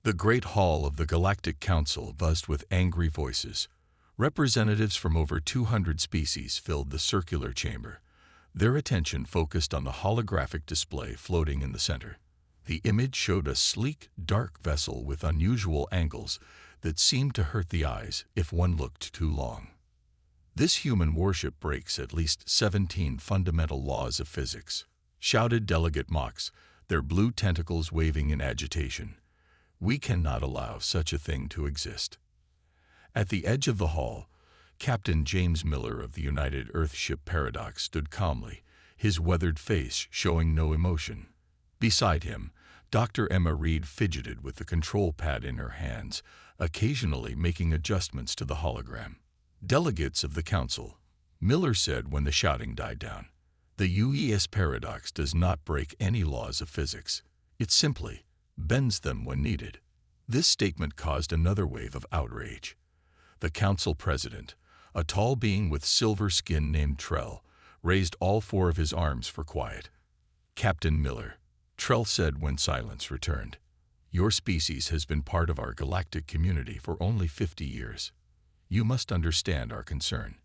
The great hall of the Galactic Council buzzed with angry voices. Representatives from over 200 species filled the circular chamber, their attention focused on the holographic display floating in the center. The image showed a sleek, dark vessel with unusual angles that seemed to hurt the eyes if one looked too long. "This human warship breaks at least 17 fundamental laws of physics," shouted Delegate Mox, their blue tentacles waving in agitation. "We cannot allow such a thing to exist." At the edge of the hall, Captain James Miller of the United Earthship Paradox stood calmly, his weathered face showing no emotion. Beside him, Dr. Emma Reed fidgeted with the control pad in her hands, occasionally making adjustments to the hologram. "Delegates of the Council," Miller said when the shouting died down, "the UES paradox does not break any laws of physics. It simply bends them when needed." This statement caused another wave of outrage. The Council President, a tall being with silver skin named Trell, raised all four of his arms for quiet. "Captain Miller," Trell said when silence returned, "your species has been part of our galactic community for only 50 years. You must understand our concern.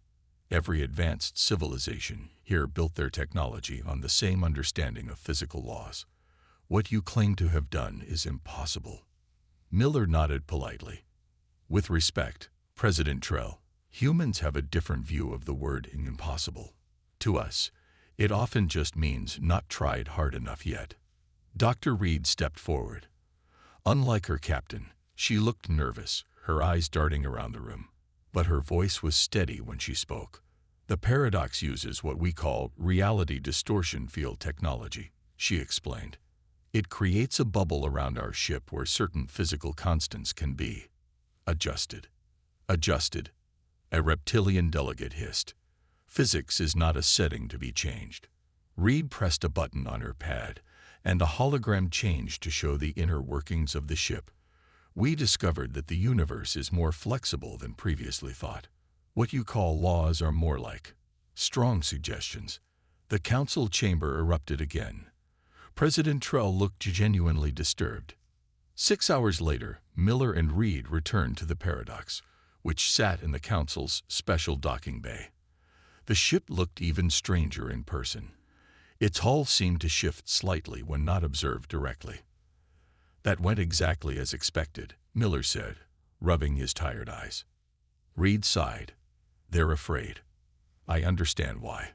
Every advanced civilization here built their technology on the same understanding of physical laws. What you claim to have done is impossible." Miller nodded politely. "With respect, President Trell, humans have a different view of the word impossible. To us, it often just means not tried hard enough yet." Dr. Reed stepped forward. Unlike her captain, she looked nervous, her eyes darting around the room. But her voice was steady when she spoke. "The paradox uses what we call reality distortion field technology," she explained. "It creates a bubble around our ship where certain physical constants can be adjusted." "Adjusted?" a reptilian delegate hissed. "Physics is not a setting to be changed." Reed pressed a button on her pad, and a hologram changed to show the inner workings of the ship. "We discovered that the universe is more flexible than previously thought. What you call laws are more like strong suggestions." The council chamber erupted again. President Trell looked genuinely disturbed. 6 hours later, Miller and Reed returned to the Paradox, which sat in the council's special docking bay. The ship looked even stranger in person. Its hull seemed to shift slightly when not observed directly. "That went exactly as expected," Miller said, rubbing his tired eyes. Reed sighed. "They're afraid. I understand why."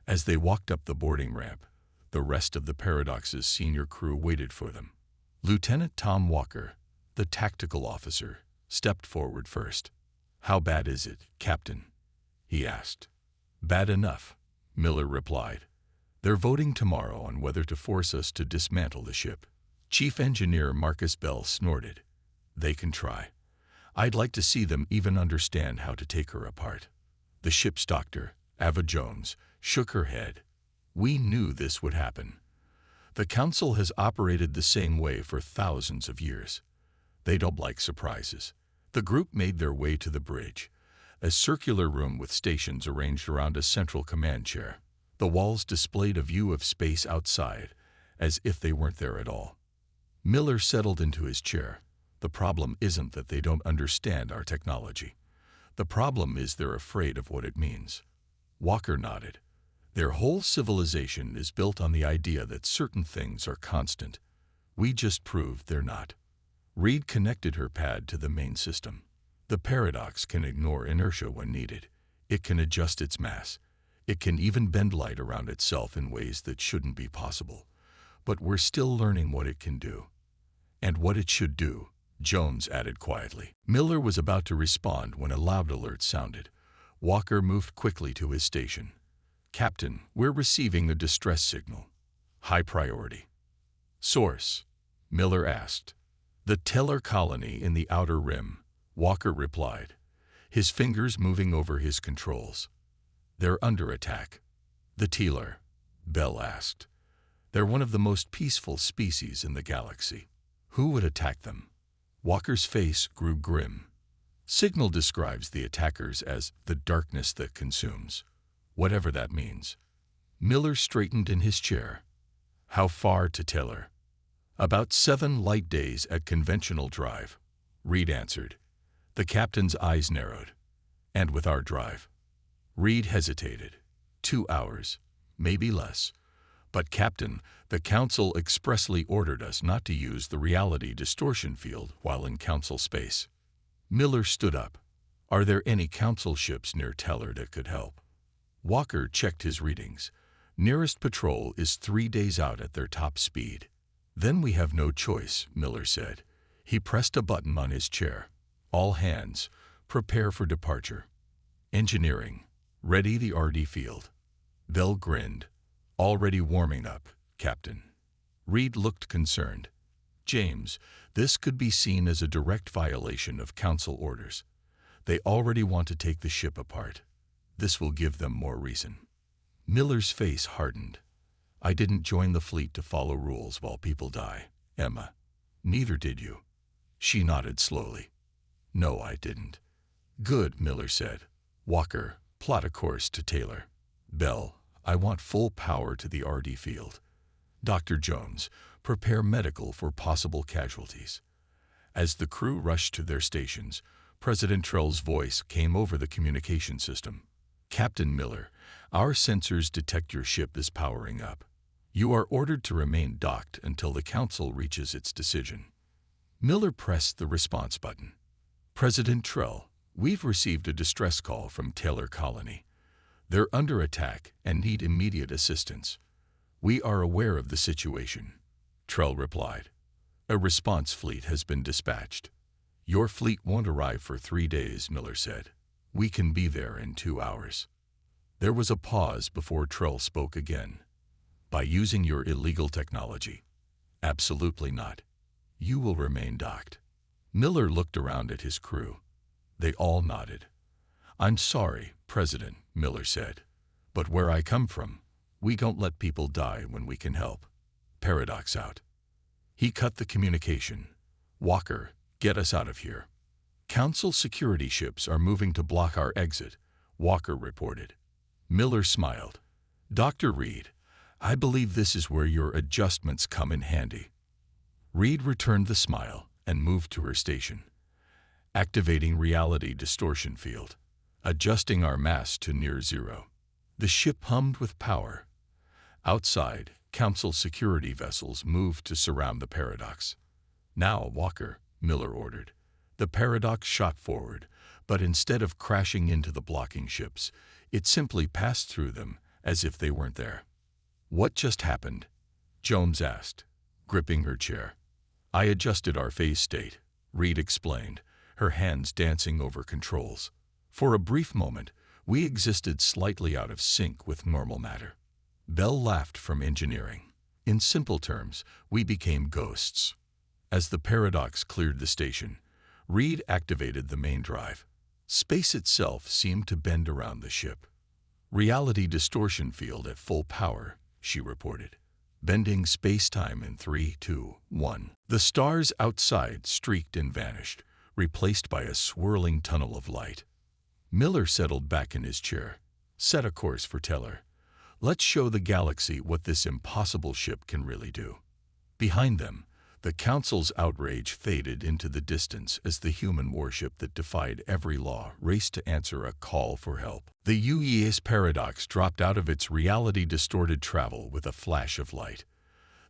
As they walked up the boarding ramp, the rest of the Paradox's senior crew waited for them. Lieutenant Tom Walker, the tactical officer, stepped forward first. "How bad is it, Captain?" he asked. "Bad enough," Miller replied. "They're voting tomorrow on whether to force us to dismantle the ship." Chief Engineer Marcus Bell snorted. "They can try. I'd like to see them even understand how to take her apart." The ship's doctor, Ava Jones, shook her head. "We knew this would happen. The Council has operated the same way for thousands of years. They don't like surprises." The group made their way to the bridge, a circular room with stations arranged around a central command chair. The walls displayed a view of space outside, as if they weren't there at all. Miller settled into his chair. "The problem isn't that they don't understand our technology. The problem is they're afraid of what it means." Walker nodded. "Their whole civilization is built on the idea that certain things are constant. We just proved they're not." Reed connected her pad to the main system. "The Paradox can ignore inertia when needed. It can adjust its mass. It can even bend light around itself in ways that shouldn't be possible. But we're still learning what it can do. And what it should do," Jones added quietly. Miller was about to respond when a loud alert sounded. Walker moved quickly to his station. "Captain, we're receiving a distress signal. High priority." "Source?" Miller asked. "The Teller colony in the outer rim," Walker replied, his fingers moving over his controls. "They're under attack." "The Teller?" Bell asked. "They're one of the most peaceful species in the galaxy. Who would attack them?" Walker's face grew grim. "Signal describes the attackers as the darkness that consumes, whatever that means." Miller straightened in his chair. "How far to Teller?" About 7 light days at conventional drive, Reed answered. The captain's eyes narrowed. And with our drive? Reed hesitated. 2 hours, maybe less. But Captain, the Council expressly ordered us not to use the reality distortion field while in Council space. Miller stood up. Are there any Council ships near Teller that could help? Walker checked his readings. Nearest patrol is 3 days out at their top speed. Then we have no choice, Miller said. He pressed a button on his chair. All hands, prepare for departure. Engineering, ready the RD field. Bell grinned. Already warming up, Captain. Reed looked concerned. James, this could be seen as a direct violation of Council orders. They already want to take the ship apart. This will give them more reason. Miller's face hardened. I didn't join the fleet to follow rules while people die, Emma. Neither did you. She nodded slowly. No, I didn't. Good, Miller said. Walker, plot a course to Taylor. Bell, I want full power to the RD field. Dr. Jones, prepare medical for possible casualties. As the crew rushed to their stations, President Trell's voice came over the communication system. Captain Miller, our sensors detect your ship is powering up. You are ordered to remain docked until the Council reaches its decision. Miller pressed the response button. President Trell, we've received a distress call from Taylor Colony. They're under attack and need immediate assistance. We are aware of the situation. Trell replied. A response fleet has been dispatched. Your fleet won't arrive for 3 days, Miller said. We can be there in 2 hours. There was a pause before Trell spoke again. By using your illegal technology? Absolutely not. You will remain docked. Miller looked around at his crew. They all nodded. I'm sorry, President, Miller said. But where I come from, we don't let people die when we can help. Paradox out. He cut the communication. Walker, get us out of here. Council security ships are moving to block our exit, Walker reported. Miller smiled. Dr. Reed, I believe this is where your adjustments come in handy. Reed returned the smile and moved to her station. Activating reality distortion field. Adjusting our mass to near zero. The ship hummed with power. Outside, Council security vessels moved to surround the Paradox. Now, Walker, Miller ordered. The Paradox shot forward, but instead of crashing into the blocking ships, it simply passed through them as if they weren't there. What just happened? Jones asked, gripping her chair. I adjusted our phase state, Reed explained, her hands dancing over controls. For a brief moment, we existed slightly out of sync with normal matter. Bell laughed from engineering. In simple terms, we became ghosts. As the Paradox cleared the station, Reed activated the main drive. Space itself seemed to bend around the ship. Reality distortion field at full power, she reported. Bending space-time in 3, 2, 1. The stars outside streaked and vanished, replaced by a swirling tunnel of light. Miller settled back in his chair. Set a course for Teller. Let's show the galaxy what this impossible ship can really do. Behind them, the Council's outrage faded into the distance as the human warship that defied every law raced to answer a call for help. The UES Paradox dropped out of its reality-distorted travel with a flash of light.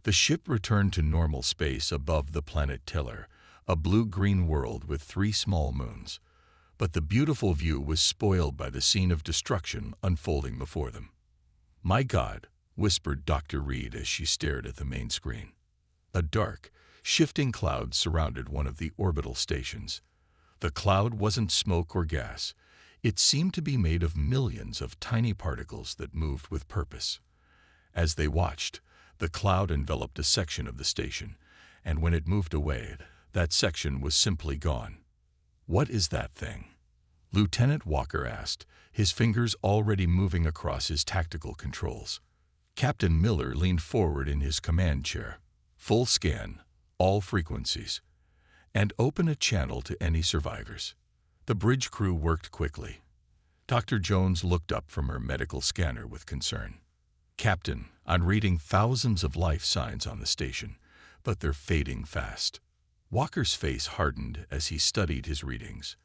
The ship returned to normal space above the planet Teller, a blue-green world with 3 small moons. But the beautiful view was spoiled by the scene of destruction unfolding before them. My God, whispered Dr. Reed as she stared at the main screen. A dark, shifting cloud surrounded one of the orbital stations. The cloud wasn't smoke or gas. It seemed to be made of millions of tiny particles that moved with purpose. As they watched, the cloud enveloped a section of the station, and when it moved away, that section was simply gone. What is that thing? Lieutenant Walker asked, his fingers already moving across his tactical controls. Captain Miller leaned forward in his command chair. Full scan, all frequencies, and open a channel to any survivors. The bridge crew worked quickly. Dr. Jones looked up from her medical scanner with concern. Captain, I'm reading thousands of life signs on the station, but they're fading fast. Walker's face hardened as he studied his readings.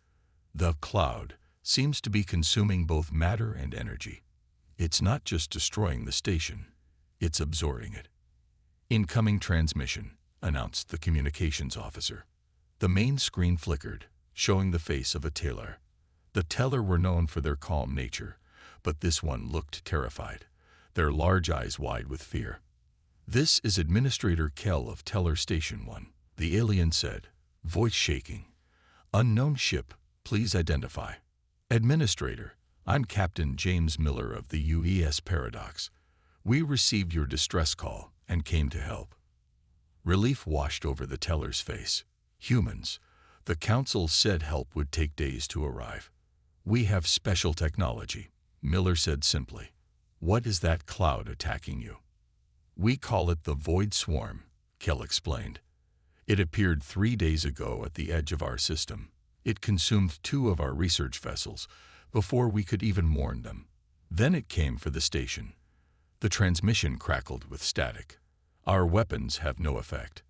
The cloud seems to be consuming both matter and energy. It's not just destroying the station, it's absorbing it. "Incoming transmission," announced the communications officer. The main screen flickered, showing the face of a teller. The teller were known for their calm nature, but this one looked terrified, their large eyes wide with fear. "This is Administrator Kell of Teller Station 1, the alien said, voice shaking. "Unknown ship, please identify." "Administrator, I'm Captain James Miller of the UES Paradox. We received your distress call and came to help." Relief washed over the teller's face. "Humans, the Council said help would take days to arrive. We have special technology," Miller said simply. "What is that cloud attacking you?" "We call it the Void Swarm," Kell explained. "It appeared 3 days ago at the edge of our system. It consumed 2 of our research vessels before we could even warn them. Then it came for the station." The transmission crackled with static. "Our weapons have no effect.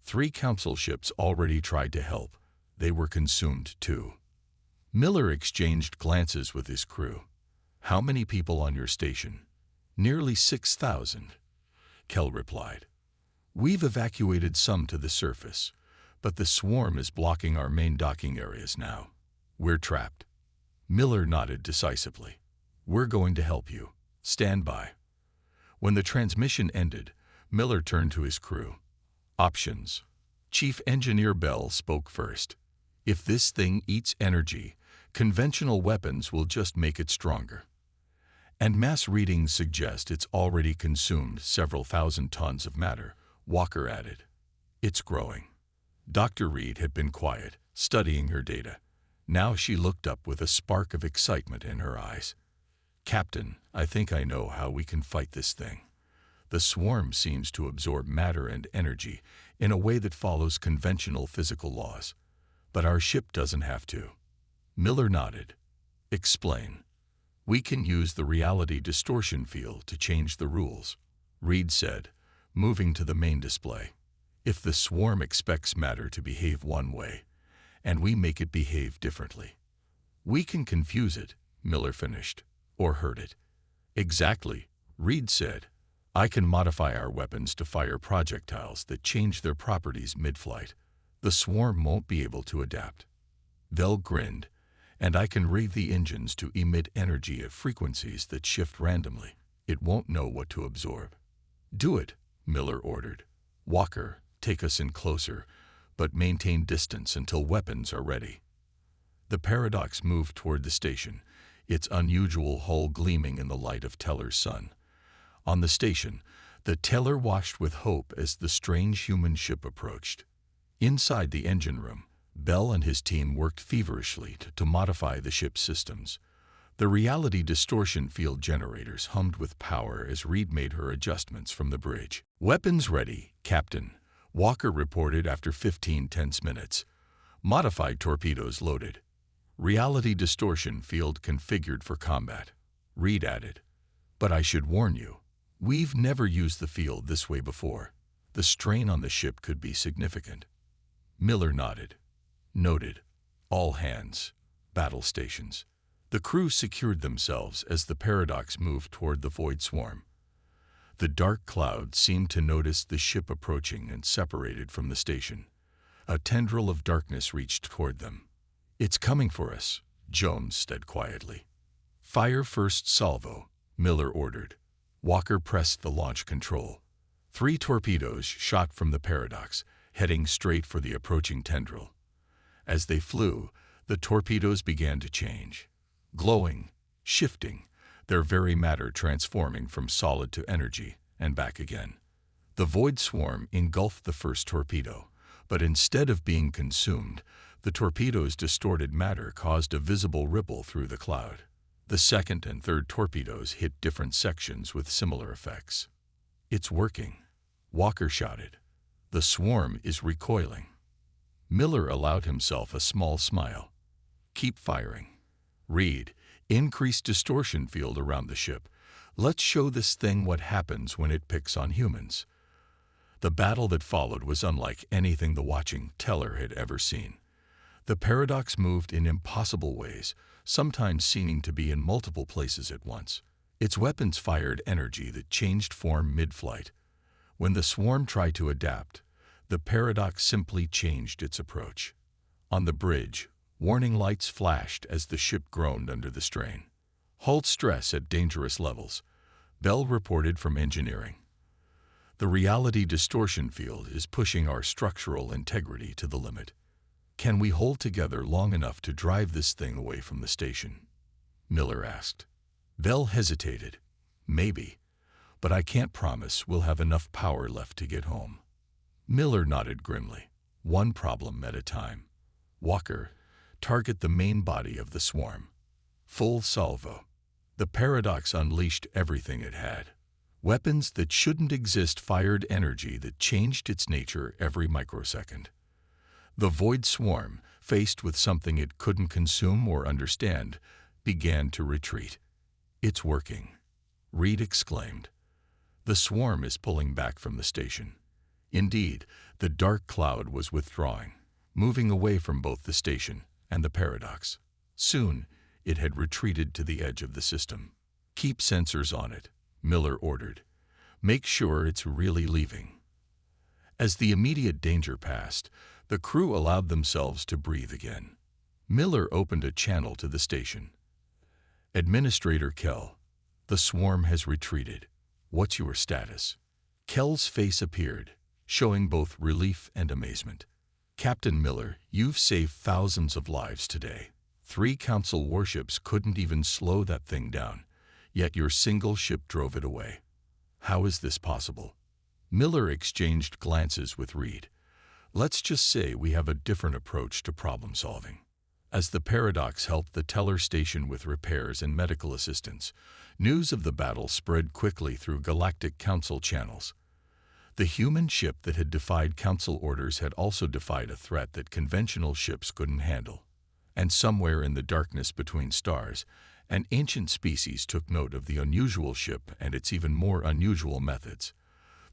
3 Council ships already tried to help. They were consumed too." Miller exchanged glances with his crew. "How many people on your station?" "Nearly 6,000. Kell replied. "We've evacuated some to the surface, but the swarm is blocking our main docking areas now. We're trapped." Miller nodded decisively. "We're going to help you. Stand by." When the transmission ended, Miller turned to his crew. "Options." Chief Engineer Bell spoke first. "If this thing eats energy, conventional weapons will just make it stronger. And mass readings suggest it's already consumed several thousand tons of matter," Walker added. "It's growing." Dr. Reed had been quiet, studying her data. Now she looked up with a spark of excitement in her eyes. "Captain, I think I know how we can fight this thing. The swarm seems to absorb matter and energy in a way that follows conventional physical laws. But our ship doesn't have to." Miller nodded. "Explain." "We can use the reality distortion field to change the rules," Reed said, moving to the main display. "If the swarm expects matter to behave one way, and we make it behave differently, we can confuse it," Miller finished, "or hurt it." "Exactly," Reed said. "I can modify our weapons to fire projectiles that change their properties mid-flight. The swarm won't be able to adapt." Bell grinned. "And I can rig the engines to emit energy at frequencies that shift randomly. It won't know what to absorb." "Do it," Miller ordered. "Walker, take us in closer, but maintain distance until weapons are ready." The Paradox moved toward the station, its unusual hull gleaming in the light of Teller's sun. On the station, the teller watched with hope as the strange human ship approached. Inside the engine room, Bell and his team worked feverishly to modify the ship's systems. The reality distortion field generators hummed with power as Reed made her adjustments from the bridge. "Weapons ready, Captain," Walker reported after 15 tense minutes. "Modified torpedoes loaded. Reality distortion field configured for combat," Reed added. "But I should warn you, we've never used the field this way before. The strain on the ship could be significant." Miller nodded. "Noted. All hands. Battle stations." The crew secured themselves as the Paradox moved toward the Void Swarm. The dark cloud seemed to notice the ship approaching and separated from the station. A tendril of darkness reached toward them. "It's coming for us," Jones said quietly. "Fire first salvo," Miller ordered. Walker pressed the launch control. 3 torpedoes shot from the Paradox, heading straight for the approaching tendril. As they flew, the torpedoes began to change. Glowing, shifting, their very matter transforming from solid to energy, and back again. The Void Swarm engulfed the first torpedo, but instead of being consumed, the torpedo's distorted matter caused a visible ripple through the cloud. The second and third torpedoes hit different sections with similar effects. "It's working," Walker shouted. "The swarm is recoiling." Miller allowed himself a small smile. "Keep firing. Reed, increase distortion field around the ship. Let's show this thing what happens when it picks on humans." The battle that followed was unlike anything the watching teller had ever seen. The paradox moved in impossible ways, sometimes seeming to be in multiple places at once. Its weapons fired energy that changed form mid-flight. When the swarm tried to adapt, the paradox simply changed its approach. On the bridge, warning lights flashed as the ship groaned under the strain. Hull stress at dangerous levels, Bell reported from engineering. The reality distortion field is pushing our structural integrity to the limit. Can we hold together long enough to drive this thing away from the station? Miller asked. Bell hesitated. Maybe, but I can't promise we'll have enough power left to get home. Miller nodded grimly. One problem at a time. Walker, target the main body of the swarm. Full salvo. The paradox unleashed everything it had. Weapons that shouldn't exist fired energy that changed its nature every microsecond. The void swarm, faced with something it couldn't consume or understand, began to retreat. It's working, Reed exclaimed. The swarm is pulling back from the station. Indeed, the dark cloud was withdrawing, moving away from both the station and the paradox. Soon, it had retreated to the edge of the system. Keep sensors on it, Miller ordered. Make sure it's really leaving. As the immediate danger passed, the crew allowed themselves to breathe again. Miller opened a channel to the station. Administrator Kell, the swarm has retreated. What's your status? Kell's face appeared, showing both relief and amazement. Captain Miller, you've saved thousands of lives today. 3 Council warships couldn't even slow that thing down, yet your single ship drove it away. How is this possible? Miller exchanged glances with Reed. Let's just say we have a different approach to problem solving. As the paradox helped the teller station with repairs and medical assistance, news of the battle spread quickly through Galactic Council channels. The human ship that had defied Council orders had also defied a threat that conventional ships couldn't handle. And somewhere in the darkness between stars, an ancient species took note of the unusual ship and its even more unusual methods.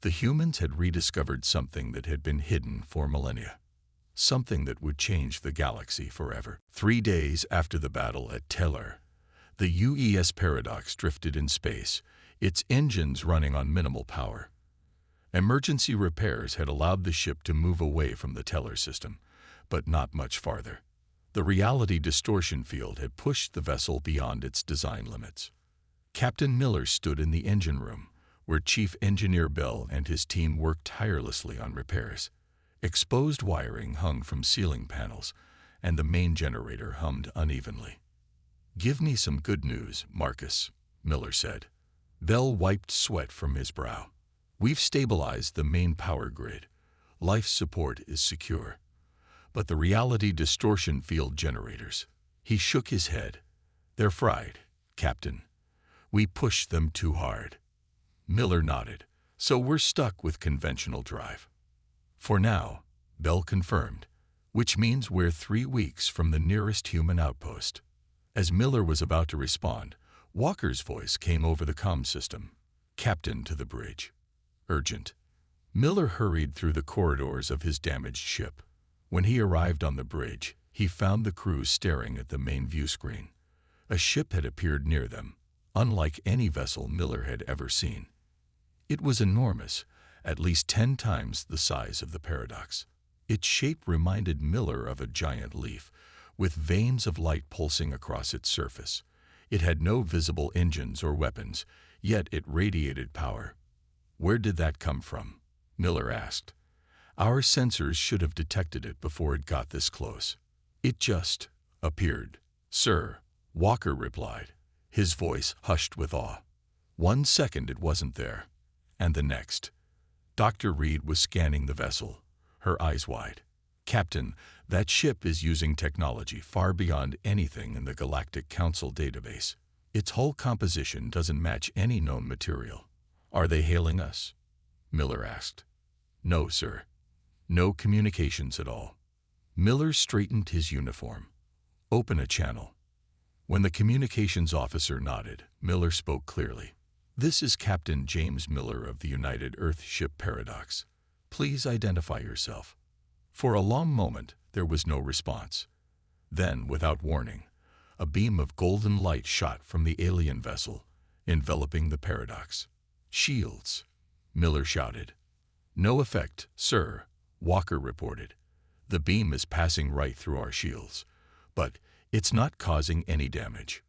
The humans had rediscovered something that had been hidden for millennia. Something that would change the galaxy forever. 3 days after the battle at Teller, the UES Paradox drifted in space, its engines running on minimal power. Emergency repairs had allowed the ship to move away from the Teller system, but not much farther. The reality distortion field had pushed the vessel beyond its design limits. Captain Miller stood in the engine room, where Chief Engineer Bell and his team worked tirelessly on repairs. Exposed wiring hung from ceiling panels, and the main generator hummed unevenly. Give me some good news, Marcus, Miller said. Bell wiped sweat from his brow. We've stabilized the main power grid. Life support is secure. But the reality distortion field generators. He shook his head. They're fried, Captain. We pushed them too hard. Miller nodded. So we're stuck with conventional drive. For now, Bell confirmed, which means we're 3 weeks from the nearest human outpost. As Miller was about to respond, Walker's voice came over the comm system. Captain to the bridge. Urgent. Miller hurried through the corridors of his damaged ship. When he arrived on the bridge, he found the crew staring at the main view screen. A ship had appeared near them, unlike any vessel Miller had ever seen. It was enormous, at least 10 times the size of the paradox. Its shape reminded Miller of a giant leaf, with veins of light pulsing across its surface. It had no visible engines or weapons, yet it radiated power. Where did that come from? Miller asked. Our sensors should have detected it before it got this close. It just appeared. Sir, Walker replied, his voice hushed with awe. 1 second it wasn't there, and the next. Dr. Reed was scanning the vessel, her eyes wide. Captain, that ship is using technology far beyond anything in the Galactic Council database. Its hull composition doesn't match any known material. Are they hailing us? Miller asked. No, sir. No communications at all. Miller straightened his uniform. Open a channel. When the communications officer nodded, Miller spoke clearly. This is Captain James Miller of the United Earth Ship Paradox. Please identify yourself." For a long moment, there was no response. Then, without warning, a beam of golden light shot from the alien vessel, enveloping the paradox. "Shields," Miller shouted. "No effect, sir," Walker reported. "The beam is passing right through our shields, but it's not causing any damage."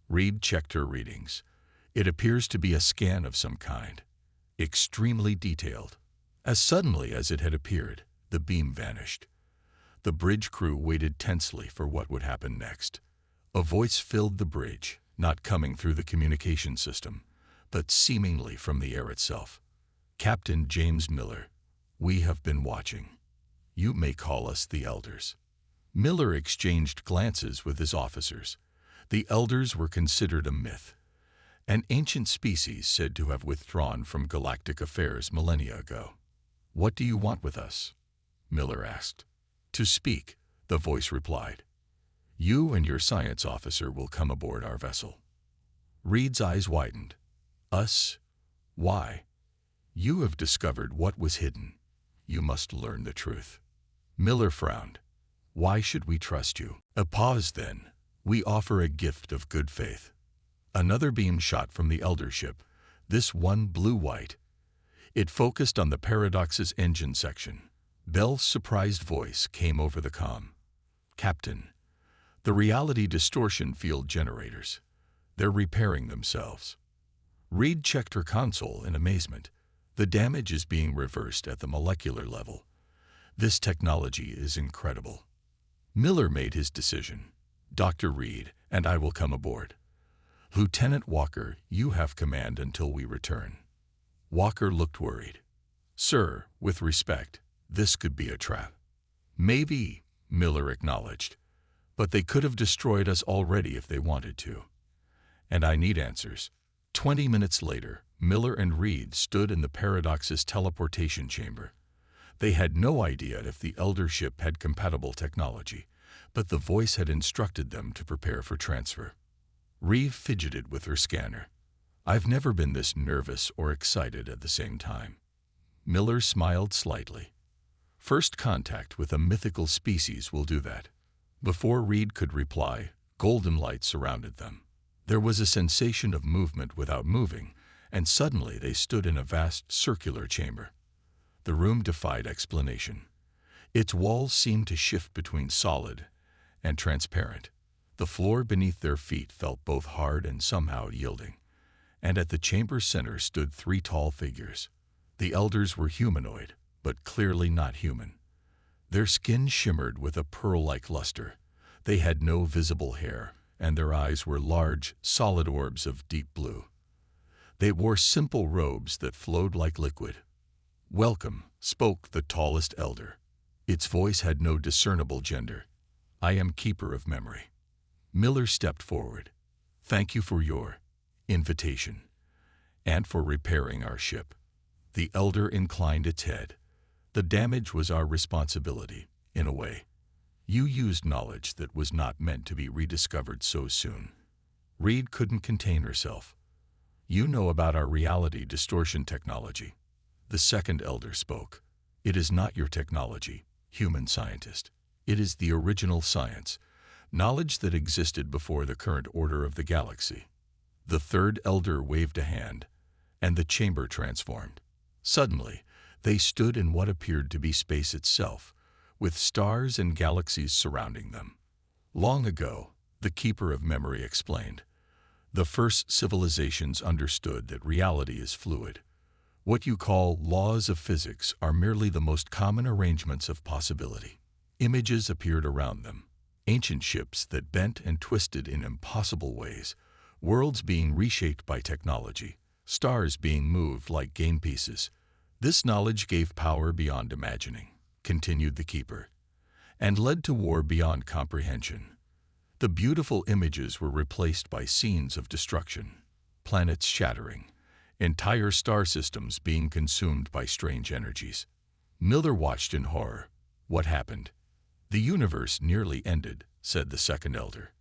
Reed checked her readings. It appears to be a scan of some kind, extremely detailed. As suddenly as it had appeared, the beam vanished. The bridge crew waited tensely for what would happen next. A voice filled the bridge, not coming through the communication system, but seemingly from the air itself. "Captain James Miller, we have been watching. You may call us the Elders." Miller exchanged glances with his officers. The Elders were considered a myth, an ancient species said to have withdrawn from galactic affairs millennia ago. "What do you want with us?" Miller asked. "To speak," the voice replied. "You and your science officer will come aboard our vessel." Reed's eyes widened. "Us? Why?" "You have discovered what was hidden. You must learn the truth." Miller frowned. "Why should we trust you?" A pause then. "We offer a gift of good faith." Another beam shot from the Elder ship, this one blue-white. It focused on the Paradox's engine section. Bell's surprised voice came over the comm. "Captain, the reality distortion field generators. They're repairing themselves." Reed checked her console in amazement. "The damage is being reversed at the molecular level. This technology is incredible." Miller made his decision. "Dr. Reed and I will come aboard. Lieutenant Walker, you have command until we return." Walker looked worried. "Sir, with respect, this could be a trap." "Maybe," Miller acknowledged, "but they could have destroyed us already if they wanted to. And I need answers." 20 minutes later, Miller and Reed stood in the Paradox's teleportation chamber. They had no idea if the Elder ship had compatible technology, but the voice had instructed them to prepare for transfer. Reed fidgeted with her scanner. "I've never been this nervous or excited at the same time." Miller smiled slightly. "First contact with a mythical species will do that." Before Reed could reply, golden light surrounded them. There was a sensation of movement without moving, and suddenly they stood in a vast circular chamber. The room defied explanation. Its walls seemed to shift between solid and transparent. The floor beneath their feet felt both hard and somehow yielding. And at the chamber's center stood 3 tall figures. The Elders were humanoid, but clearly not human. Their skin shimmered with a pearl-like luster. They had no visible hair, and their eyes were large, solid orbs of deep blue. They wore simple robes that flowed like liquid. "Welcome," spoke the tallest Elder. Its voice had no discernible gender. "I am Keeper of Memory." Miller stepped forward. "Thank you for your invitation, and for repairing our ship." The Elder inclined its head. "The damage was our responsibility, in a way. You used knowledge that was not meant to be rediscovered so soon." Reed couldn't contain herself. "You know about our reality distortion technology." The second Elder spoke. "It is not your technology, human scientist. It is the original science, knowledge that existed before the current order of the galaxy." The third Elder waved a hand, and the chamber transformed. Suddenly, they stood in what appeared to be space itself, with stars and galaxies surrounding them. "Long ago," the Keeper of Memory explained, "the first civilizations understood that reality is fluid. What you call laws of physics are merely the most common arrangements of possibility." Images appeared around them, ancient ships that bent and twisted in impossible ways, worlds being reshaped by technology, stars being moved like game pieces. "This knowledge gave power beyond imagining," continued the Keeper, "and led to war beyond comprehension. The beautiful images were replaced by scenes of destruction, planets shattering, entire star systems being consumed by strange energies." Miller watched in horror. "What happened?" "The universe nearly ended," said the second Elder.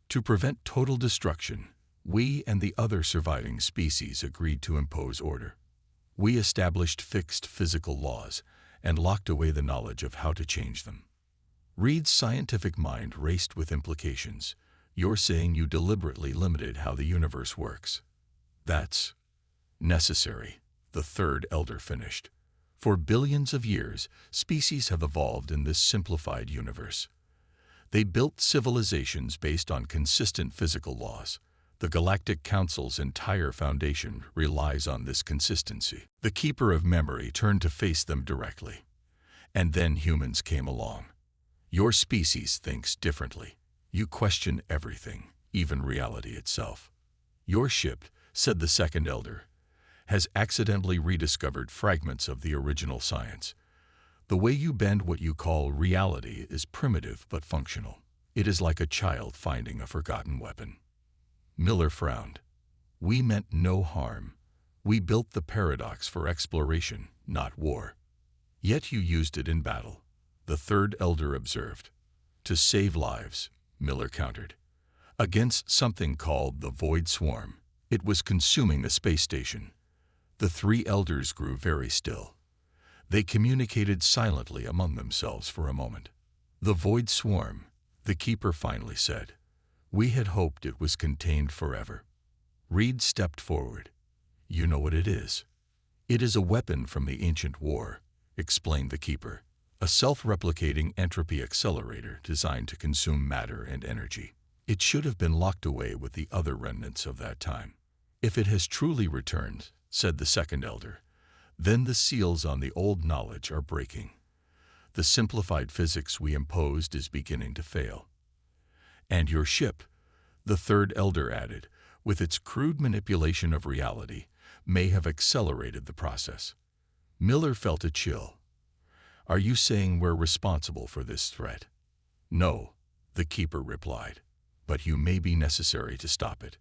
"To prevent total destruction, we and the other surviving species agreed to impose order. We established fixed physical laws, and locked away the knowledge of how to change them. Reed's scientific mind raced with implications. You're saying you deliberately limited how the universe works. That's necessary, the third elder finished. For billions of years, species have evolved in this simplified universe. They built civilizations based on consistent physical laws. The Galactic Council's entire foundation relies on this consistency. The Keeper of Memory turned to face them directly. And then humans came along. Your species thinks differently. You question everything, even reality itself. Your ship, said the second elder, has accidentally rediscovered fragments of the original science. The way you bend what you call reality is primitive but functional. It is like a child finding a forgotten weapon. Miller frowned. We meant no harm. We built the paradox for exploration, not war. Yet you used it in battle, the third elder observed. To save lives, Miller countered. Against something called the Void Swarm. It was consuming a space station. The three elders grew very still. They communicated silently among themselves for a moment. The Void Swarm, the Keeper finally said. We had hoped it was contained forever. Reed stepped forward. You know what it is. It is a weapon from the ancient war, explained the Keeper. A self-replicating entropy accelerator designed to consume matter and energy. It should have been locked away with the other remnants of that time. If it has truly returned, said the second elder, then the seals on the old knowledge are breaking. The simplified physics we imposed is beginning to fail. And your ship, the third elder added, with its crude manipulation of reality, may have accelerated the process. Miller felt a chill. Are you saying we're responsible for this threat? No, the Keeper replied, but you may be necessary to stop it.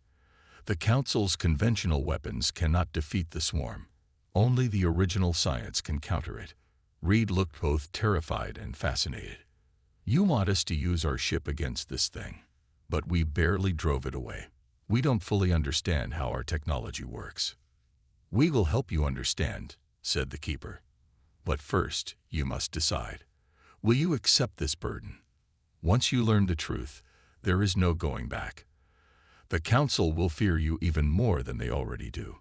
The Council's conventional weapons cannot defeat the swarm. Only the original science can counter it. Reed looked both terrified and fascinated. You want us to use our ship against this thing, but we barely drove it away. We don't fully understand how our technology works. We will help you understand, said the Keeper. But first, you must decide. Will you accept this burden? Once you learn the truth, there is no going back. The Council will fear you even more than they already do.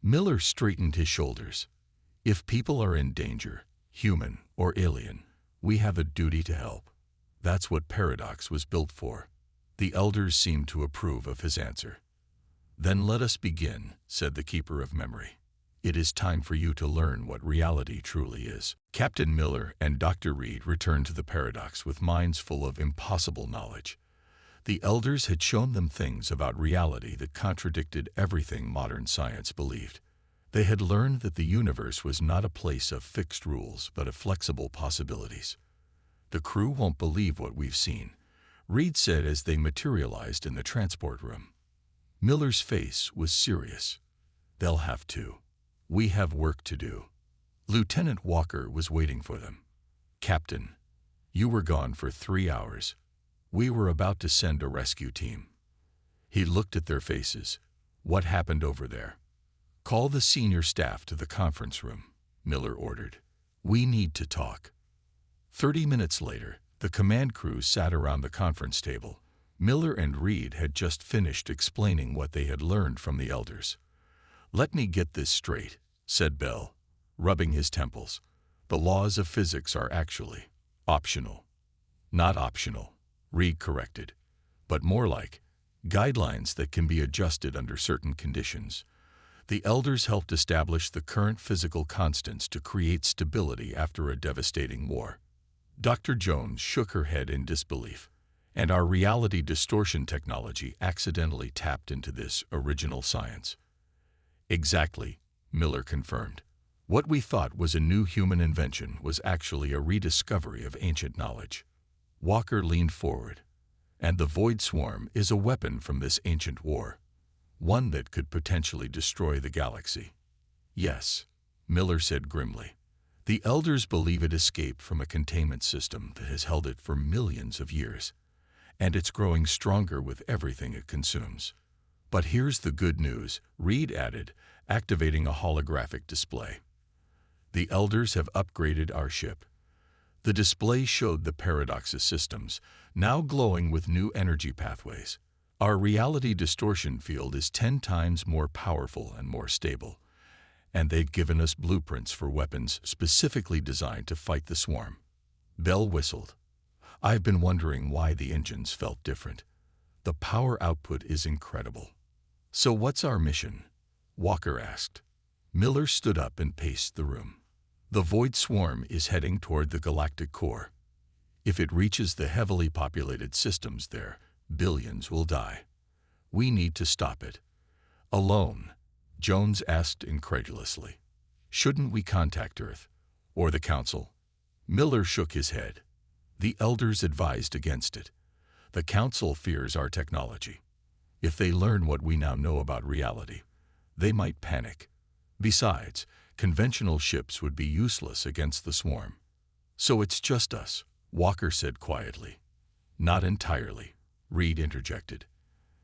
Miller straightened his shoulders. If people are in danger, human or alien, we have a duty to help. That's what Paradox was built for. The elders seemed to approve of his answer. Then let us begin, said the Keeper of Memory. It is time for you to learn what reality truly is. Captain Miller and Dr. Reed returned to the Paradox with minds full of impossible knowledge. The elders had shown them things about reality that contradicted everything modern science believed. They had learned that the universe was not a place of fixed rules, but of flexible possibilities. The crew won't believe what we've seen, Reed said as they materialized in the transport room. Miller's face was serious. They'll have to. We have work to do. Lieutenant Walker was waiting for them. Captain, you were gone for 3 hours. We were about to send a rescue team. He looked at their faces. What happened over there? Call the senior staff to the conference room, Miller ordered. We need to talk. 30 minutes later, the command crew sat around the conference table. Miller and Reed had just finished explaining what they had learned from the elders. Let me get this straight, said Bell, rubbing his temples. The laws of physics are actually optional. Not optional, Reed corrected, but more like guidelines that can be adjusted under certain conditions. The elders helped establish the current physical constants to create stability after a devastating war. Dr. Jones shook her head in disbelief, and our reality distortion technology accidentally tapped into this original science. Exactly, Miller confirmed. What we thought was a new human invention was actually a rediscovery of ancient knowledge. Walker leaned forward. And the Void Swarm is a weapon from this ancient war, one that could potentially destroy the galaxy. Yes, Miller said grimly. The elders believe it escaped from a containment system that has held it for millions of years, and it's growing stronger with everything it consumes. But here's the good news, Reed added, activating a holographic display. The elders have upgraded our ship. The display showed the Paradox's systems, now glowing with new energy pathways. Our reality distortion field is 10 times more powerful and more stable, and they've given us blueprints for weapons specifically designed to fight the swarm. Bell whistled. I've been wondering why the engines felt different. The power output is incredible. So what's our mission? Walker asked. Miller stood up and paced the room. The void swarm is heading toward the galactic core. If it reaches the heavily populated systems there, billions will die. We need to stop it. Alone? Jones asked incredulously. Shouldn't we contact Earth? Or the Council? Miller shook his head. The elders advised against it. The Council fears our technology. If they learn what we now know about reality, they might panic. Besides, conventional ships would be useless against the swarm. So it's just us, Walker said quietly. Not entirely, Reed interjected.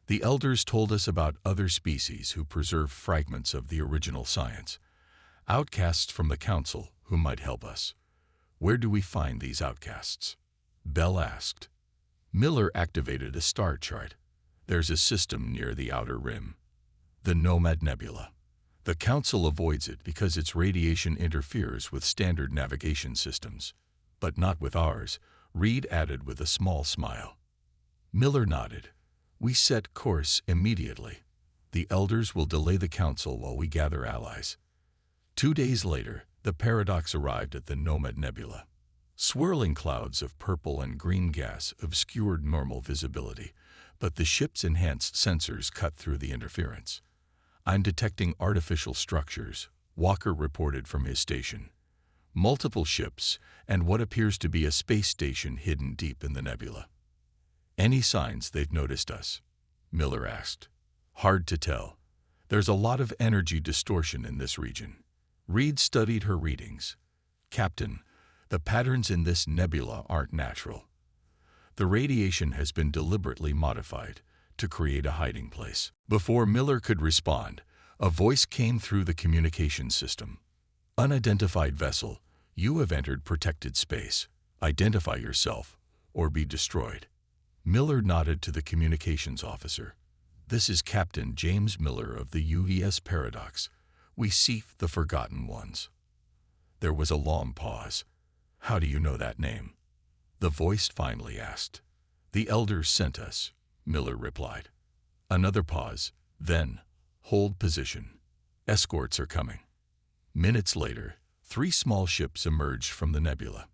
The elders told us about other species who preserve fragments of the original science. Outcasts from the Council who might help us. Where do we find these outcasts? Bell asked. Miller activated a star chart. There's a system near the outer rim. The Nomad Nebula. The Council avoids it because its radiation interferes with standard navigation systems. But not with ours, Reed added with a small smile. Miller nodded. We set course immediately. The elders will delay the Council while we gather allies. 2 days later, the Paradox arrived at the Nomad Nebula. Swirling clouds of purple and green gas obscured normal visibility, but the ship's enhanced sensors cut through the interference. I'm detecting artificial structures, Walker reported from his station. Multiple ships, and what appears to be a space station hidden deep in the nebula. Any signs they've noticed us? Miller asked. Hard to tell. There's a lot of energy distortion in this region. Reed studied her readings. Captain, the patterns in this nebula aren't natural. The radiation has been deliberately modified to create a hiding place. Before Miller could respond, a voice came through the communication system. Unidentified vessel, you have entered protected space. Identify yourself or be destroyed. Miller nodded to the communications officer. This is Captain James Miller of the UVS Paradox. We seek the Forgotten Ones. There was a long pause. How do you know that name? The voice finally asked. The elders sent us, Miller replied. Another pause, then, hold position. Escorts are coming. Minutes later, 3 small ships emerged from the nebula.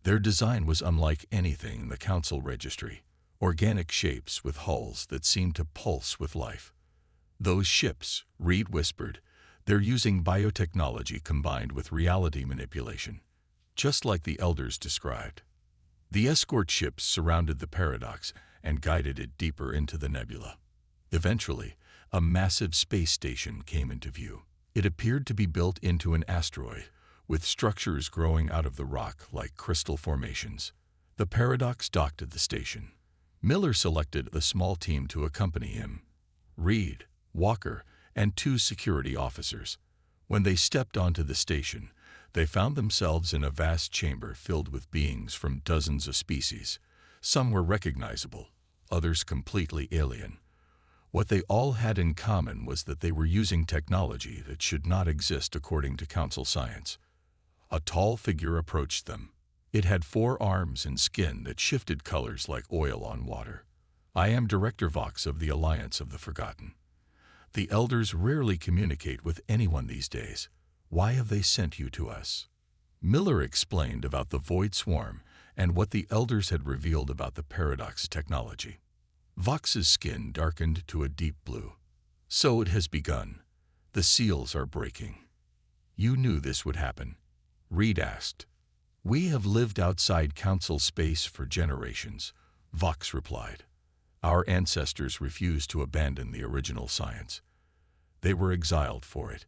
Their design was unlike anything in the Council registry, organic shapes with hulls that seemed to pulse with life. Those ships, Reed whispered, they're using biotechnology combined with reality manipulation, just like the elders described. The escort ships surrounded the Paradox and guided it deeper into the nebula. Eventually, a massive space station came into view. It appeared to be built into an asteroid, with structures growing out of the rock like crystal formations. The Paradox docked at the station. Miller selected a small team to accompany him. Reed, Walker, and 2 security officers. When they stepped onto the station, they found themselves in a vast chamber filled with beings from dozens of species. Some were recognizable, others completely alien. What they all had in common was that they were using technology that should not exist according to Council science. A tall figure approached them. It had 4 arms and skin that shifted colors like oil on water. I am Director Vox of the Alliance of the Forgotten. The elders rarely communicate with anyone these days. Why have they sent you to us? Miller explained about the Void Swarm and what the elders had revealed about the Paradox technology. Vox's skin darkened to a deep blue. So it has begun. The seals are breaking. You knew this would happen? Reed asked. We have lived outside Council space for generations, Vox replied. Our ancestors refused to abandon the original science. They were exiled for it,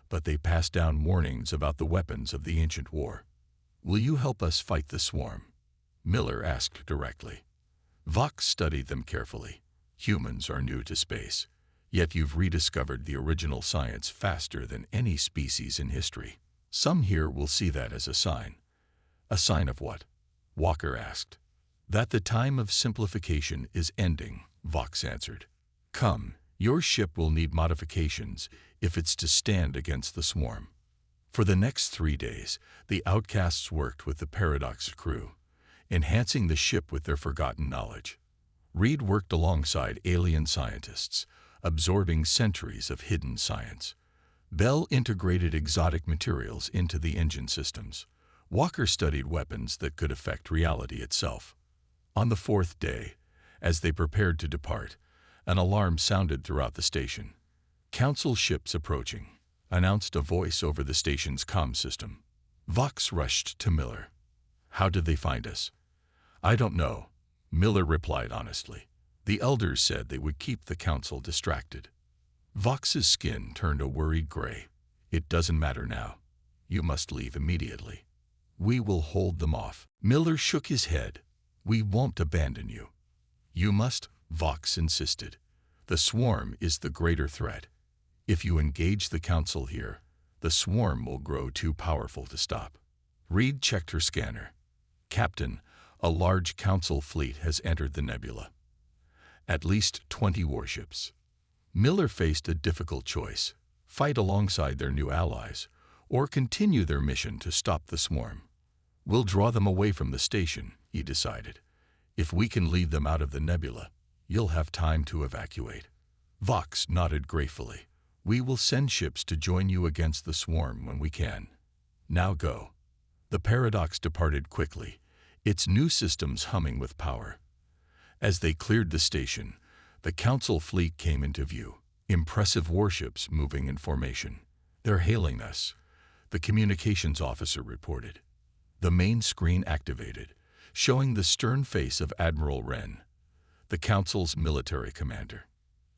but they passed down warnings about the weapons of the ancient war. Will you help us fight the swarm? Miller asked directly. Vox studied them carefully. Humans are new to space, yet you've rediscovered the original science faster than any species in history. Some here will see that as a sign. A sign of what? Walker asked. That the time of simplification is ending, Vox answered. Come, your ship will need modifications if it's to stand against the swarm. For the next 3 days, the outcasts worked with the Paradox crew, enhancing the ship with their forgotten knowledge. Reed worked alongside alien scientists, absorbing centuries of hidden science. Bell integrated exotic materials into the engine systems. Walker studied weapons that could affect reality itself. On the 4th day, as they prepared to depart, an alarm sounded throughout the station. Council ships approaching, announced a voice over the station's comm system. Vox rushed to Miller. How did they find us? I don't know, Miller replied honestly. The elders said they would keep the council distracted. Vox's skin turned a worried gray. It doesn't matter now. You must leave immediately. We will hold them off. Miller shook his head. We won't abandon you. You must, Vox insisted. The swarm is the greater threat. If you engage the council here, the swarm will grow too powerful to stop. Reed checked her scanner. Captain, a large council fleet has entered the nebula. At least 20 warships. Miller faced a difficult choice: fight alongside their new allies, or continue their mission to stop the swarm. We'll draw them away from the station, he decided. If we can lead them out of the nebula, you'll have time to evacuate. Vox nodded gratefully. We will send ships to join you against the swarm when we can. Now go. The Paradox departed quickly, its new systems humming with power. As they cleared the station, the council fleet came into view, impressive warships moving in formation. They're hailing us, the communications officer reported. The main screen activated, showing the stern face of Admiral Wren, the council's military commander.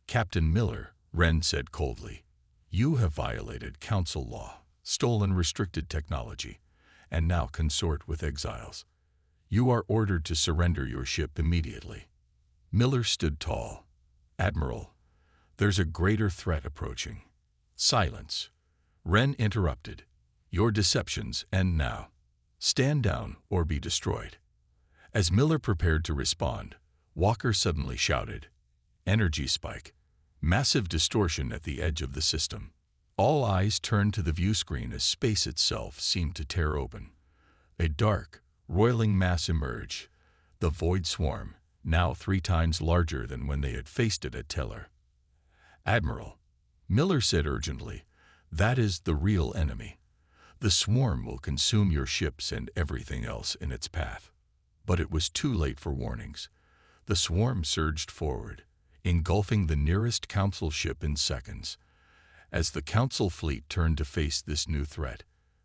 Captain Miller, Wren said coldly, you have violated council law, stolen restricted technology, and now consort with exiles. You are ordered to surrender your ship immediately. Miller stood tall. Admiral, there's a greater threat approaching. Silence. Wren interrupted. Your deceptions end now. Stand down or be destroyed. As Miller prepared to respond, Walker suddenly shouted, energy spike. Massive distortion at the edge of the system. All eyes turned to the view screen as space itself seemed to tear open. A dark, roiling mass emerged, the void swarm, now 3 times larger than when they had faced it at Teller. Admiral, Miller said urgently, that is the real enemy. The swarm will consume your ships and everything else in its path. But it was too late for warnings. The swarm surged forward, engulfing the nearest council ship in seconds. As the council fleet turned to face this new threat,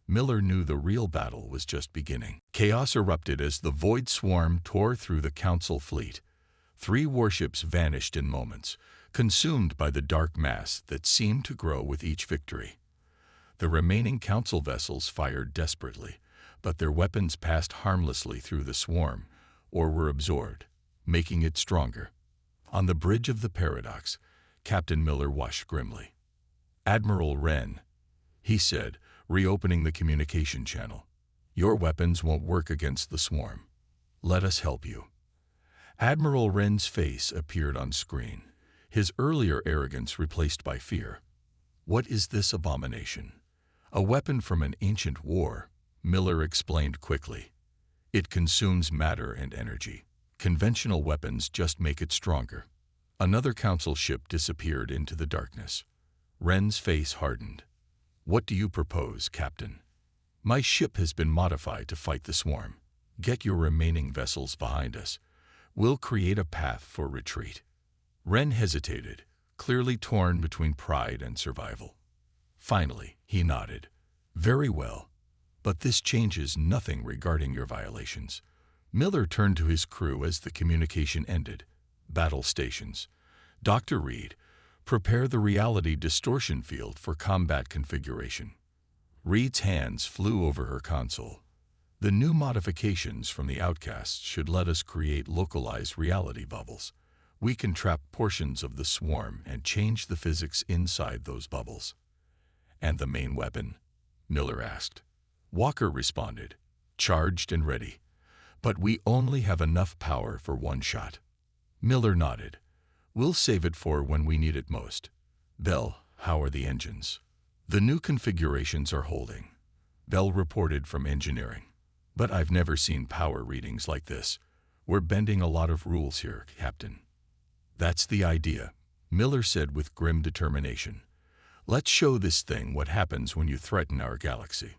Miller knew the real battle was just beginning. Chaos erupted as the void swarm tore through the council fleet. 3 warships vanished in moments, consumed by the dark mass that seemed to grow with each victory. The remaining council vessels fired desperately, but their weapons passed harmlessly through the swarm, or were absorbed, making it stronger. On the bridge of the Paradox, Captain Miller watched grimly. Admiral Wren, he said, reopening the communication channel. Your weapons won't work against the swarm. Let us help you. Admiral Wren's face appeared on screen, his earlier arrogance replaced by fear. What is this abomination? A weapon from an ancient war, Miller explained quickly. It consumes matter and energy. Conventional weapons just make it stronger. Another council ship disappeared into the darkness. Wren's face hardened. What do you propose, Captain? My ship has been modified to fight the swarm. Get your remaining vessels behind us. We'll create a path for retreat. Wren hesitated, clearly torn between pride and survival. Finally, he nodded. Very well, but this changes nothing regarding your violations. Miller turned to his crew as the communication ended. Battle stations. Dr. Reed, prepare the reality distortion field for combat configuration. Reed's hands flew over her console. The new modifications from the outcasts should let us create localized reality bubbles. We can trap portions of the swarm and change the physics inside those bubbles. And the main weapon? Miller asked. Walker responded, charged and ready. But we only have enough power for one shot. Miller nodded. We'll save it for when we need it most. Bell, how are the engines? The new configurations are holding. Bell reported from engineering. But I've never seen power readings like this. We're bending a lot of rules here, Captain. That's the idea, Miller said with grim determination. Let's show this thing what happens when you threaten our galaxy.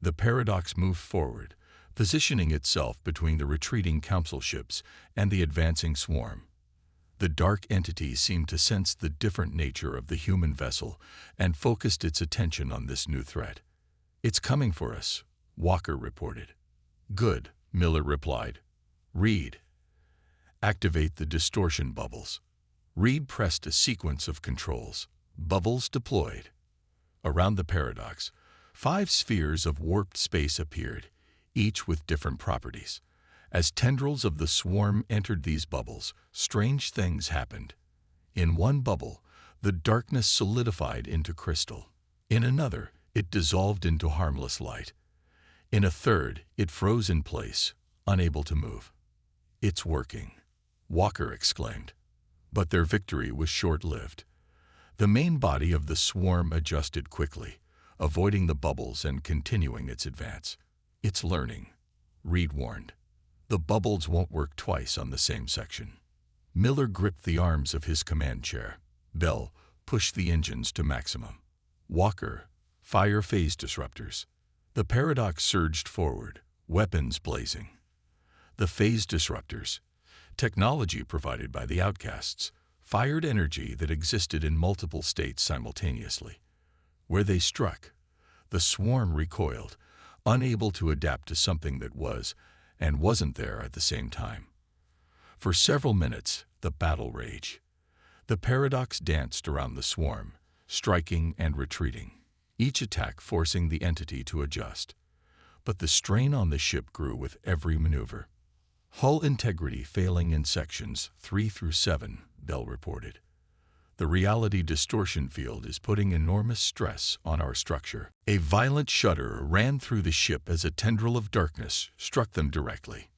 The Paradox moved forward, positioning itself between the retreating council ships and the advancing swarm. The dark entity seemed to sense the different nature of the human vessel and focused its attention on this new threat. It's coming for us, Walker reported. Good, Miller replied. Reed. Activate the distortion bubbles. Reed pressed a sequence of controls. Bubbles deployed. Around the Paradox, 5 spheres of warped space appeared, each with different properties. As tendrils of the swarm entered these bubbles, strange things happened. In one bubble, the darkness solidified into crystal. In another, it dissolved into harmless light. In a third, it froze in place, unable to move. It's working, Walker exclaimed. But their victory was short-lived. The main body of the swarm adjusted quickly, avoiding the bubbles and continuing its advance. It's learning, Reed warned. The bubbles won't work twice on the same section. Miller gripped the arms of his command chair. Bell pushed the engines to maximum. Walker, fire phase disruptors. The Paradox surged forward, weapons blazing. The phase disruptors, technology provided by the Outcasts, fired energy that existed in multiple states simultaneously. Where they struck, the swarm recoiled, unable to adapt to something that was and wasn't there at the same time. For several minutes, the battle raged. The Paradox danced around the swarm, striking and retreating, each attack forcing the entity to adjust. But the strain on the ship grew with every maneuver. Hull integrity failing in sections 3 through 7, Bell reported. The reality distortion field is putting enormous stress on our structure. A violent shudder ran through the ship as a tendril of darkness struck them directly.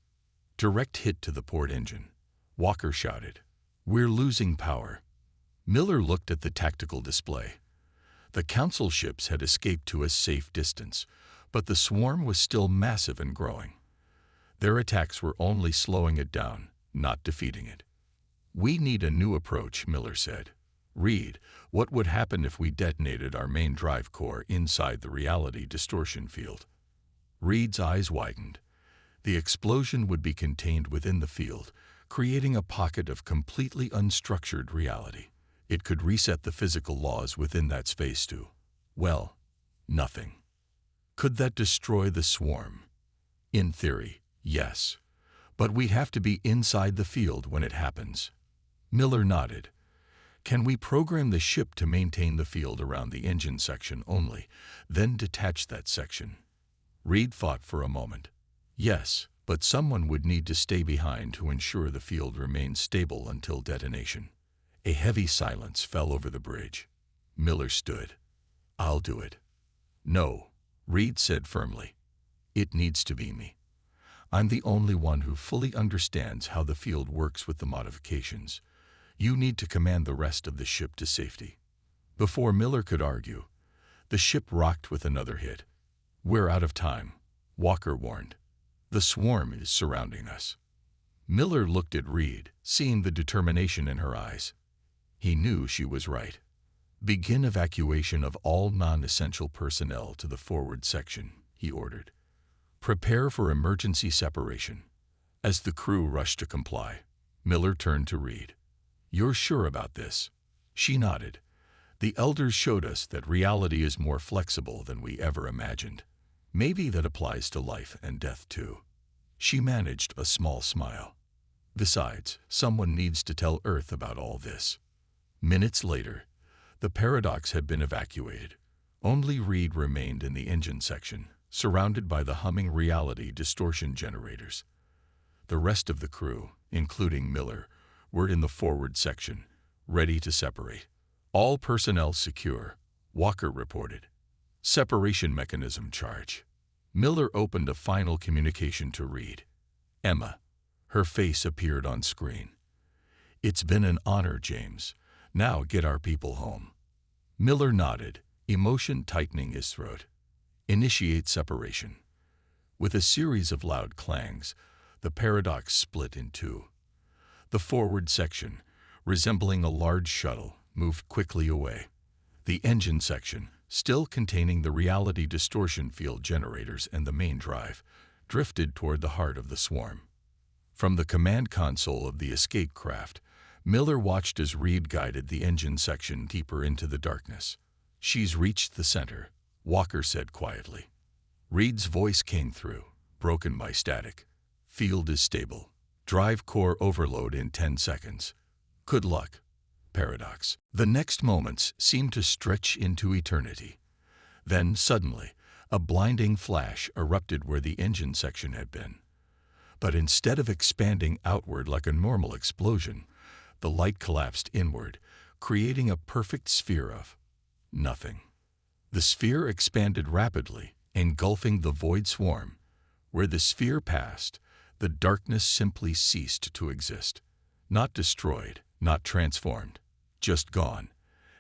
Direct hit to the port engine, Walker shouted. We're losing power. Miller looked at the tactical display. The council ships had escaped to a safe distance, but the swarm was still massive and growing. Their attacks were only slowing it down, not defeating it. We need a new approach, Miller said. Reed, what would happen if we detonated our main drive core inside the reality distortion field? Reed's eyes widened. The explosion would be contained within the field, creating a pocket of completely unstructured reality. It could reset the physical laws within that space too. Well, nothing. Could that destroy the swarm? In theory, yes. But we'd have to be inside the field when it happens. Miller nodded. Can we program the ship to maintain the field around the engine section only, then detach that section? Reed thought for a moment. Yes, but someone would need to stay behind to ensure the field remains stable until detonation. A heavy silence fell over the bridge. Miller stood. I'll do it. No, Reed said firmly. It needs to be me. I'm the only one who fully understands how the field works with the modifications. You need to command the rest of the ship to safety. Before Miller could argue, the ship rocked with another hit. We're out of time, Walker warned. The swarm is surrounding us. Miller looked at Reed, seeing the determination in her eyes. He knew she was right. Begin evacuation of all non-essential personnel to the forward section, he ordered. Prepare for emergency separation. As the crew rushed to comply, Miller turned to Reed. You're sure about this? She nodded. The elders showed us that reality is more flexible than we ever imagined. Maybe that applies to life and death too. She managed a small smile. Besides, someone needs to tell Earth about all this. Minutes later, the Paradox had been evacuated. Only Reed remained in the engine section, surrounded by the humming reality distortion generators. The rest of the crew, including Miller, were in the forward section, ready to separate. All personnel secure, Walker reported. Separation mechanism charge. Miller opened a final communication to read. Emma. Her face appeared on screen. It's been an honor, James. Now get our people home. Miller nodded, emotion tightening his throat. Initiate separation. With a series of loud clangs, the paradox split in two. The forward section, resembling a large shuttle, moved quickly away. The engine section, still containing the reality distortion field generators and the main drive, drifted toward the heart of the swarm. From the command console of the escape craft, Miller watched as Reed guided the engine section deeper into the darkness. She's reached the center, Walker said quietly. Reed's voice came through, broken by static. Field is stable. Drive core overload in 10 seconds. Good luck. Paradox. The next moments seemed to stretch into eternity. Then, suddenly, a blinding flash erupted where the engine section had been. But instead of expanding outward like a normal explosion, the light collapsed inward, creating a perfect sphere of nothing. The sphere expanded rapidly, engulfing the void swarm. Where the sphere passed, the darkness simply ceased to exist. Not destroyed, not transformed, just gone,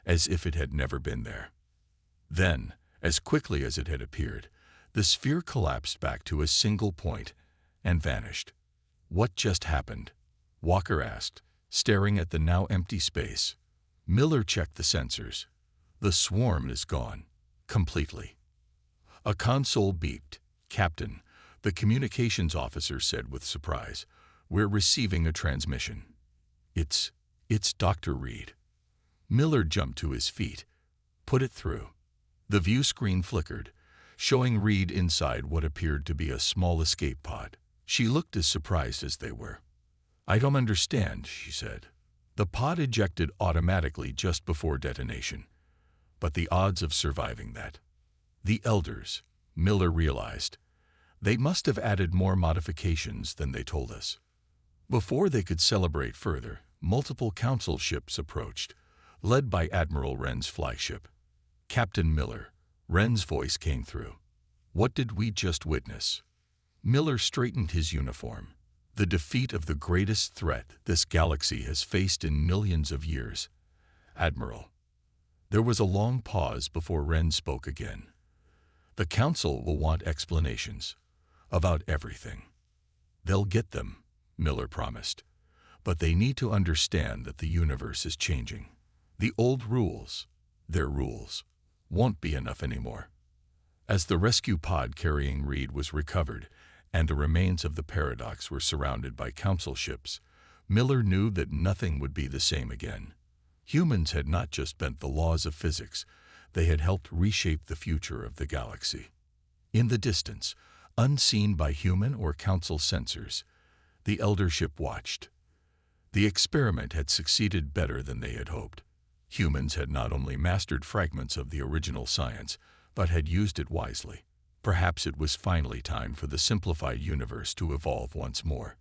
as if it had never been there. Then, as quickly as it had appeared, the sphere collapsed back to a single point and vanished. What just happened? Walker asked, staring at the now empty space. Miller checked the sensors. The swarm is gone, completely. A console beeped. Captain, the communications officer said with surprise, we're receiving a transmission. It's Dr. Reed. Miller jumped to his feet. Put it through. The view screen flickered, showing Reed inside what appeared to be a small escape pod. She looked as surprised as they were. I don't understand, she said. The pod ejected automatically just before detonation. But the odds of surviving that. The elders, Miller realized. They must have added more modifications than they told us. Before they could celebrate further, multiple council ships approached, led by Admiral Wren's flagship. Captain Miller, Wren's voice came through. What did we just witness? Miller straightened his uniform. The defeat of the greatest threat this galaxy has faced in millions of years. Admiral. There was a long pause before Wren spoke again. The Council will want explanations. About everything. They'll get them, Miller promised. But they need to understand that the universe is changing. The old rules, their rules, won't be enough anymore. As the rescue pod carrying Reed was recovered, and the remains of the paradox were surrounded by council ships, Miller knew that nothing would be the same again. Humans had not just bent the laws of physics, they had helped reshape the future of the galaxy. In the distance, unseen by human or council sensors, the eldership watched. The experiment had succeeded better than they had hoped. Humans had not only mastered fragments of the original science, but had used it wisely. Perhaps it was finally time for the simplified universe to evolve once more.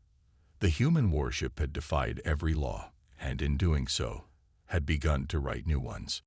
The human warship had defied every law, and in doing so, had begun to write new ones.